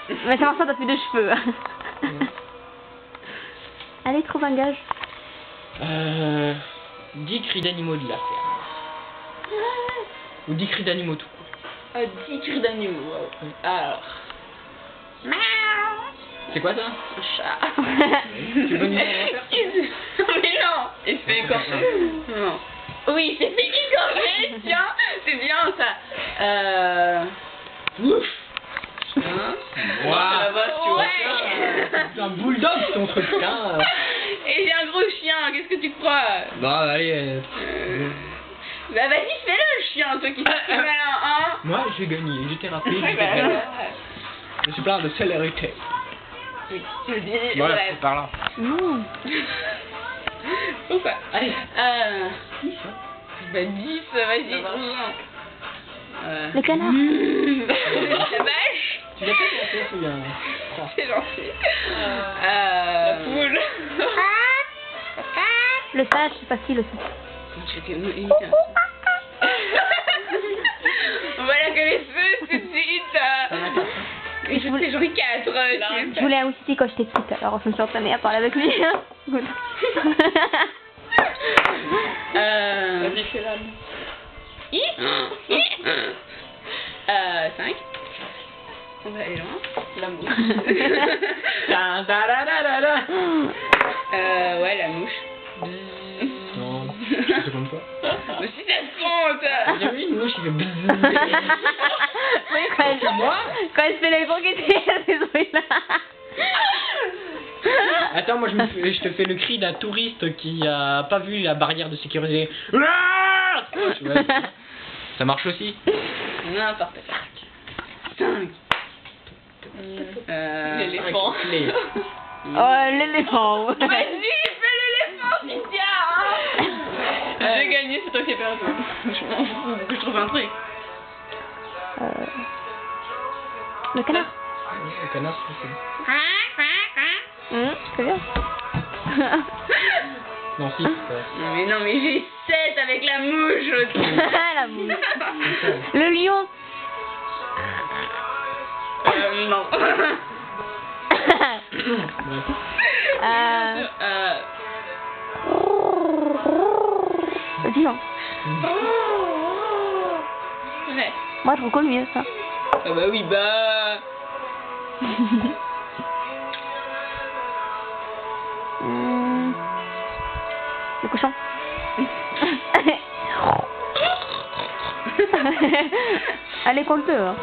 Mais c'est ça, t'as plus de cheveux. Allez, trouve un gage. 10 cris d'animaux de la ferme. Ou 10 cris d'animaux tout court. 10 cris d'animaux. Wow. Alors. C'est quoi ça? Un chat. Tu veux une idée à faire? Mais non. Il fait écorcher. Non. Oui, c'est fait écorcher, tiens. C'est bien ça. Ouf. Hein? Wow. Ça va, tu vois. Ouais. C'est un bulldog ton truc là. Et j'ai un gros chien, qu'est-ce que tu crois? Bon allez. Bah vas-y, fais-le le chien, toi qui fais malin, hein? Moi j'ai gagné, j'étais rapide. Ouais, bah, Je suis plein de célérité. oui, tu le dis, Voilà, bref. c'est par là. Pourquoi? Allez. 10 hein. Bah 10, vas-y, trouve-en. Le canard. La vache. Tu l'as fait ou bien? C'est gentil. La poule. Le sage, c'est facile aussi. J'étais voilà que les feux tout de suite. Et je voulais j'en ai 4. Je voulais un outil quand j'étais petite, alors je me suis entraînée à parler avec lui. Good. Vas-y, fais la 5. On va aller loin. La mouche. Ouais, la mouche. Non, je sais comme quoi. Mais si ça se compte. J'ai vu une mouche qui fait bzzz. Oui, quand elle se fait l'électrocuter, ces trucs-là. Attends, moi je te fais le cri d'un touriste qui a pas vu la barrière de sécurité. Ça marche aussi. N'importe quoi. 5. L'éléphant. Oh, l'éléphant. Vas-y, fais l'éléphant, Cynthia. J'ai gagné, c'est toi qui as perdu. Je m'en fous, que je trouve un truc. Le canard. Le canard, c'est C'est bien. non, si. Non, mais j'ai 7 avec la mouche. La mouche. Le lion. Non. Dis non. Ouais. Moi, je trouve le mieux, ça. Ah bah oui, bah... Le cochon. Allez, compte-le. Hein.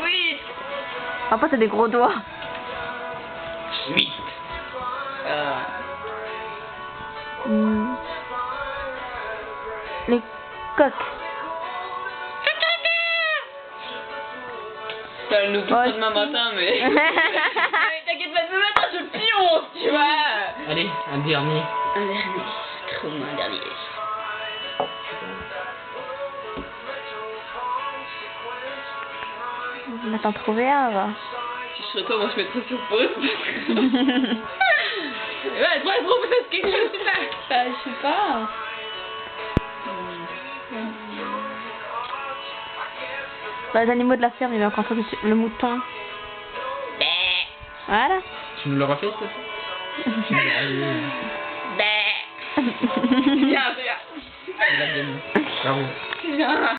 Oui. Après, t'as des gros doigts. 8. Les coqs. Elle nous touche demain matin, mais... T'inquiète pas, demain matin, je pionce, tu vois. Allez, un dernier. Un dernier. Trouve-moi un dernier. On va t'en trouver un, va. Si je serais toi, moi je mettrais sur pause. Ouais, toi, propose quelque chose, c'est pas. Bah, je sais pas. Bah, les animaux de la ferme, il y a encore le mouton. Voilà. Tu nous l'auras fait, ça? Viens, viens. Il a gagné. Bravo. Viens.